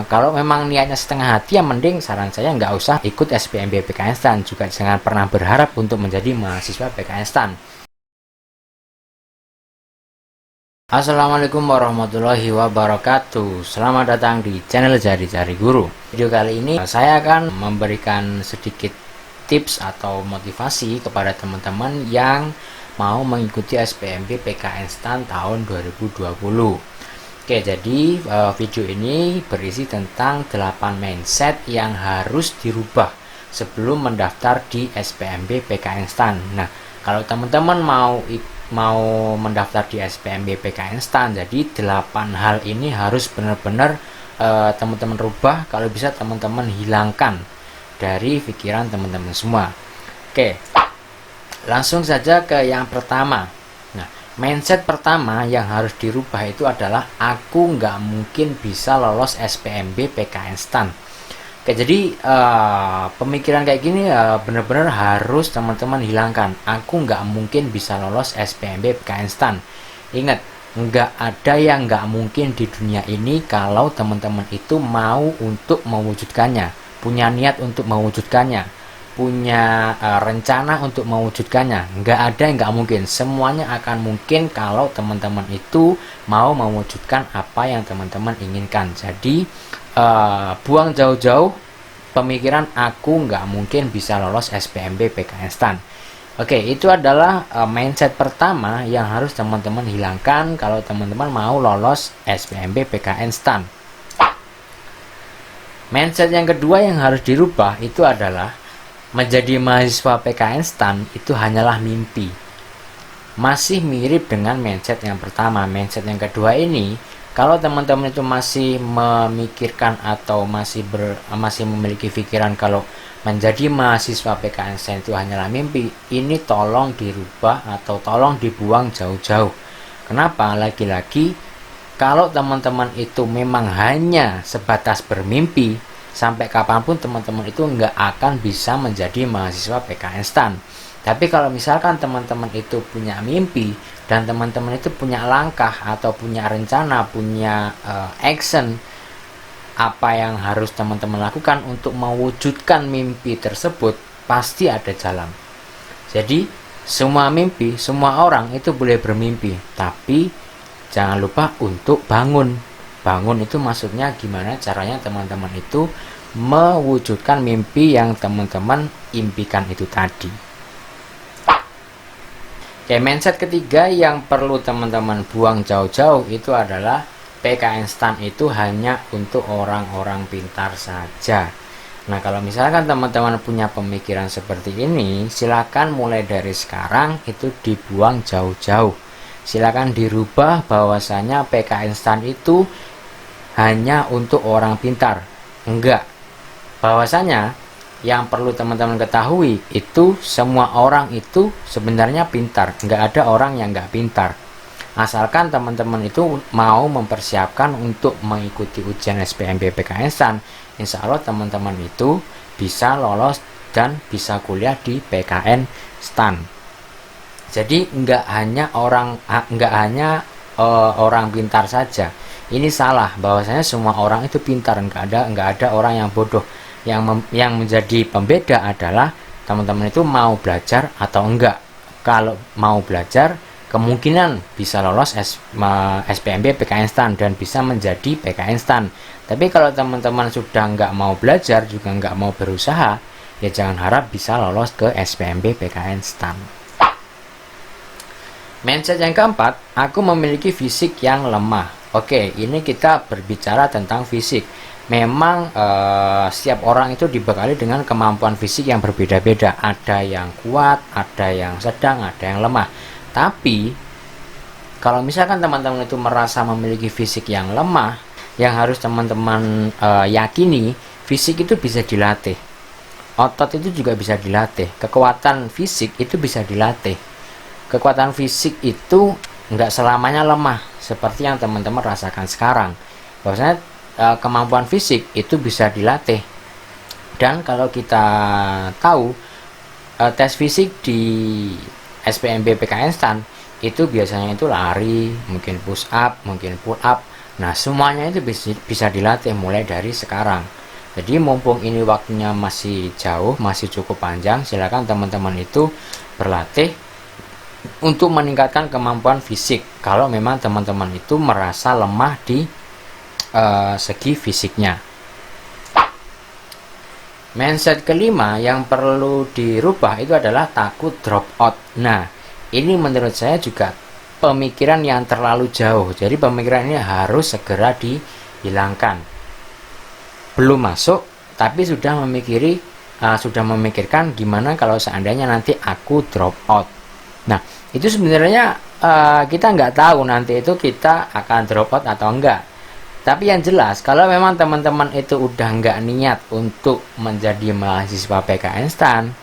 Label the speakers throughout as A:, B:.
A: Kalau memang niatnya setengah hati, ya mending saran saya nggak usah ikut SPMB PKN STAN. Juga jangan pernah berharap untuk menjadi mahasiswa PKN STAN. Assalamualaikum warahmatullahi wabarakatuh. Selamat datang di channel Cari-Cari Guru. Video kali ini saya akan memberikan sedikit tips atau motivasi kepada teman-teman yang mau mengikuti SPMB PKN STAN tahun 2020. Oke, jadi video ini berisi tentang 8 mindset yang harus dirubah sebelum mendaftar di SPMB PKN STAN. Nah, kalau teman-teman mau mendaftar di SPMB PKN STAN, jadi 8 hal ini harus benar-benar teman-teman rubah. Kalau bisa teman-teman hilangkan dari pikiran teman-teman semua. Oke, langsung saja ke yang pertama. Nah, mindset pertama yang harus dirubah itu adalah aku nggak mungkin bisa lolos SPMB PKN STAN. Oke, jadi pemikiran kayak gini benar-benar harus teman-teman hilangkan. Aku nggak mungkin bisa lolos SPMB PKN STAN. Ingat, nggak ada yang nggak mungkin di dunia ini kalau teman-teman itu mau untuk mewujudkannya, punya niat untuk mewujudkannya, punya rencana untuk mewujudkannya. Nggak ada yang nggak mungkin, semuanya akan mungkin kalau teman-teman itu mau mewujudkan apa yang teman-teman inginkan. Jadi buang jauh-jauh pemikiran aku nggak mungkin bisa lolos SPMB PKN STAN. Oke, itu adalah mindset pertama yang harus teman-teman hilangkan kalau teman-teman mau lolos SPMB PKN STAN. Mindset yang kedua yang harus dirubah itu adalah menjadi mahasiswa PKN STAN itu hanyalah mimpi. Masih mirip dengan mindset yang pertama. Mindset yang kedua ini, kalau teman-teman itu masih memikirkan atau masih memiliki pikiran kalau menjadi mahasiswa PKN STAN itu hanyalah mimpi, ini tolong dirubah atau tolong dibuang jauh-jauh. Kenapa? Lagi-lagi, kalau teman-teman itu memang hanya sebatas bermimpi, sampai kapanpun teman-teman itu nggak akan bisa menjadi mahasiswa PKN STAN. Tapi kalau misalkan teman-teman itu punya mimpi dan teman-teman itu punya langkah atau punya rencana, punya action, apa yang harus teman-teman lakukan untuk mewujudkan mimpi tersebut, pasti ada jalan. Jadi semua mimpi, semua orang itu boleh bermimpi, tapi jangan lupa untuk bangun. Bangun itu maksudnya gimana caranya teman-teman itu mewujudkan mimpi yang teman-teman impikan itu tadi. Oke, mindset ketiga yang perlu teman-teman buang jauh-jauh itu adalah PKN STAN itu hanya untuk orang-orang pintar saja. Nah, kalau misalkan teman-teman punya pemikiran seperti ini, silakan mulai dari sekarang itu dibuang jauh-jauh. Silakan dirubah bahwasanya PKN STAN itu hanya untuk orang pintar. Enggak. Bahwasanya yang perlu teman-teman ketahui itu semua orang itu sebenarnya pintar. Enggak ada orang yang enggak pintar. Asalkan teman-teman itu mau mempersiapkan untuk mengikuti ujian SPMB PKN STAN, insya Allah teman-teman itu bisa lolos dan bisa kuliah di PKN STAN. Jadi enggak hanya orang pintar saja. Ini salah, bahwasanya semua orang itu pintar, enggak ada orang yang bodoh. Yang menjadi pembeda adalah teman-teman itu mau belajar atau enggak. Kalau mau belajar, kemungkinan bisa lolos SPMB PKN STAN dan bisa menjadi PKN STAN. Tapi kalau teman-teman sudah enggak mau belajar, juga enggak mau berusaha, ya jangan harap bisa lolos ke SPMB PKN STAN. Mindset yang keempat, aku memiliki fisik yang lemah. Oke, ini kita berbicara tentang fisik. Memang setiap orang itu dibekali dengan kemampuan fisik yang berbeda-beda. Ada yang kuat, ada yang sedang, ada yang lemah. Tapi kalau misalkan teman-teman itu merasa memiliki fisik yang lemah, yang harus teman-teman yakini, fisik itu bisa dilatih. Otot itu juga bisa dilatih. Kekuatan fisik itu bisa dilatih. Kekuatan fisik itu nggak selamanya lemah seperti yang teman-teman rasakan sekarang. Bahwasanya kemampuan fisik itu bisa dilatih. Dan kalau kita tahu tes fisik di SPMB PKN STAN itu biasanya itu lari, mungkin push up, mungkin pull up. Nah, semuanya itu bisa dilatih mulai dari sekarang. Jadi mumpung ini waktunya masih jauh, masih cukup panjang, silakan teman-teman itu berlatih untuk meningkatkan kemampuan fisik. Kalau memang teman-teman itu merasa lemah di segi fisiknya. Mindset kelima yang perlu dirubah itu adalah takut drop out. Nah, ini menurut saya juga pemikiran yang terlalu jauh. Jadi pemikiran ini harus segera dihilangkan. Belum masuk, tapi sudah memikirkan gimana kalau seandainya nanti aku drop out. Nah, itu sebenarnya kita nggak tahu nanti itu kita akan drop out atau enggak. Tapi yang jelas, kalau memang teman-teman itu udah nggak niat untuk menjadi mahasiswa PKN STAN,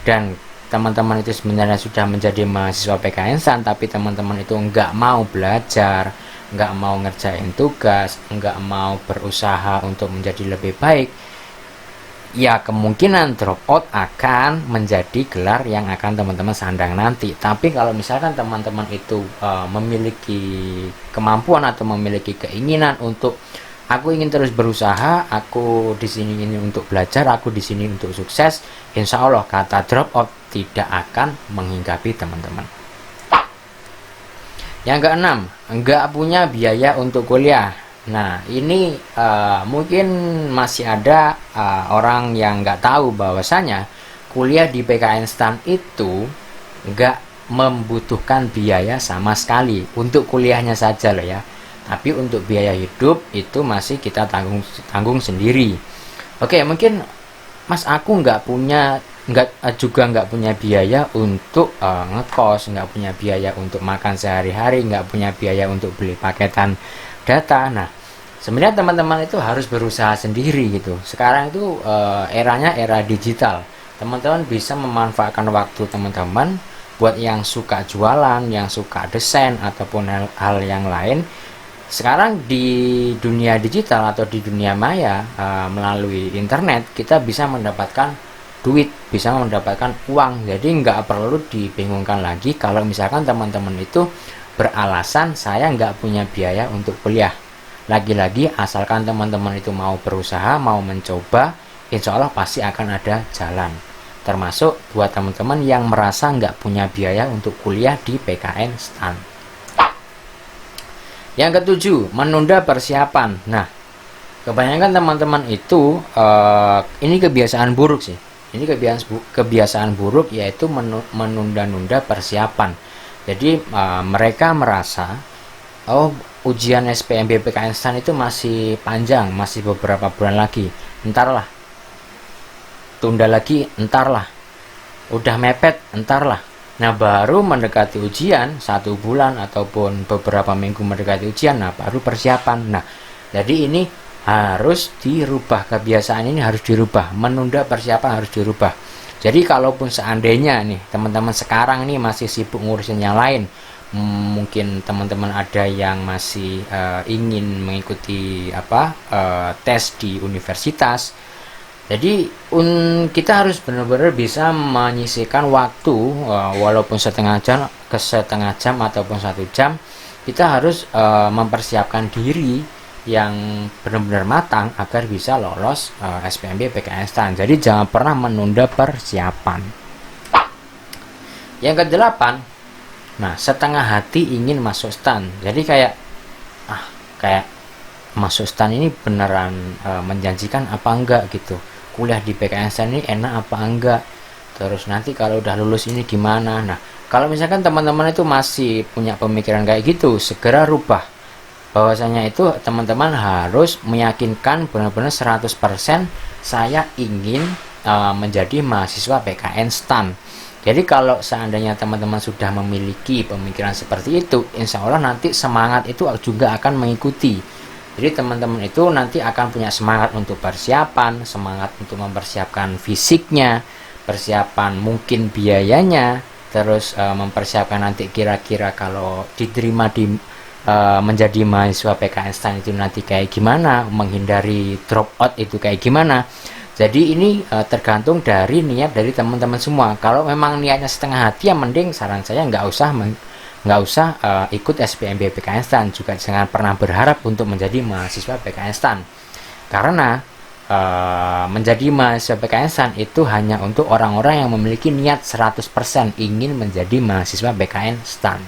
A: dan teman-teman itu sebenarnya sudah menjadi mahasiswa PKN STAN, tapi teman-teman itu nggak mau belajar, nggak mau ngerjain tugas, nggak mau berusaha untuk menjadi lebih baik, ya kemungkinan drop out akan menjadi gelar yang akan teman-teman sandang nanti. Tapi kalau misalkan teman-teman itu memiliki kemampuan atau memiliki keinginan untuk aku ingin terus berusaha, aku di sini ini untuk belajar, aku di sini untuk sukses, insya Allah kata drop out tidak akan menghinggapi teman-teman. Yang keenam, nggak punya biaya untuk kuliah. Nah, ini mungkin masih ada orang yang nggak tahu bahwasanya kuliah di PKN STAN itu nggak membutuhkan biaya sama sekali untuk kuliahnya saja loh ya. Tapi untuk biaya hidup itu masih kita tanggung sendiri. Oke, mungkin Mas aku nggak punya biaya untuk ngekos, nggak punya biaya untuk makan sehari-hari, nggak punya biaya untuk beli paketan data. Nah, sebenarnya teman-teman itu harus berusaha sendiri gitu. Sekarang itu eranya era digital. Teman-teman bisa memanfaatkan waktu teman-teman buat yang suka jualan, yang suka desain ataupun hal yang lain. Sekarang di dunia digital atau di dunia maya melalui internet kita bisa mendapatkan duit, bisa mendapatkan uang. Jadi nggak perlu dibingungkan lagi kalau misalkan teman-teman itu beralasan saya nggak punya biaya untuk kuliah. Lagi-lagi asalkan teman-teman itu mau berusaha, mau mencoba, insya Allah pasti akan ada jalan. Termasuk buat teman-teman yang merasa nggak punya biaya untuk kuliah di PKN STAN. Yang ketujuh, menunda persiapan. Nah, kebanyakan teman-teman itu ini kebiasaan buruk sih. Ini kebiasaan buruk, yaitu menunda-nunda persiapan. Jadi mereka merasa ujian SPMB PKN STAN itu masih panjang, masih beberapa bulan lagi, entarlah, tunda lagi, entarlah, udah mepet, entarlah. Nah, baru mendekati ujian 1 bulan ataupun beberapa minggu mendekati ujian, nah baru persiapan. Nah, jadi ini harus dirubah, kebiasaan ini harus dirubah, menunda persiapan harus dirubah. Jadi kalaupun seandainya nih teman-teman sekarang ini masih sibuk ngurusin yang lain, mungkin teman-teman ada yang masih ingin mengikuti tes di universitas. Jadi kita harus benar-benar bisa menyisihkan waktu walaupun setengah jam ataupun 1 jam. Kita harus mempersiapkan diri yang benar-benar matang agar bisa lolos SPMB PKN STAN. Jadi jangan pernah menunda persiapan. Yang kedelapan, nah, setengah hati ingin masuk STAN. Jadi kayak masuk STAN ini beneran menjanjikan apa enggak gitu. Kuliah di PKN STAN ini enak apa enggak. Terus nanti kalau udah lulus ini gimana. Nah, kalau misalkan teman-teman itu masih punya pemikiran kayak gitu, segera rubah. Bahwasanya itu teman-teman harus meyakinkan benar-benar 100% saya ingin menjadi mahasiswa PKN STAN. Jadi kalau seandainya teman-teman sudah memiliki pemikiran seperti itu, insya Allah nanti semangat itu juga akan mengikuti. Jadi teman-teman itu nanti akan punya semangat untuk persiapan, semangat untuk mempersiapkan fisiknya, persiapan mungkin biayanya, terus mempersiapkan nanti kira-kira kalau diterima di menjadi mahasiswa PKN STAN itu nanti kayak gimana, menghindari drop out itu kayak gimana. Jadi ini tergantung dari niat dari teman-teman semua. Kalau memang niatnya setengah hati, ya mending saran saya nggak usah nggak usah ikut SBMPTN PKN STAN, juga jangan pernah berharap untuk menjadi mahasiswa PKN STAN, karena menjadi mahasiswa PKN STAN itu hanya untuk orang-orang yang memiliki niat 100% ingin menjadi mahasiswa PKN STAN.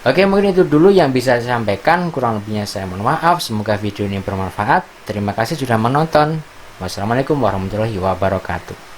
A: Oke, mungkin itu dulu yang bisa saya sampaikan, kurang lebihnya saya mohon maaf. Semoga video ini bermanfaat. Terima kasih sudah menonton. Wassalamualaikum warahmatullahi wabarakatuh.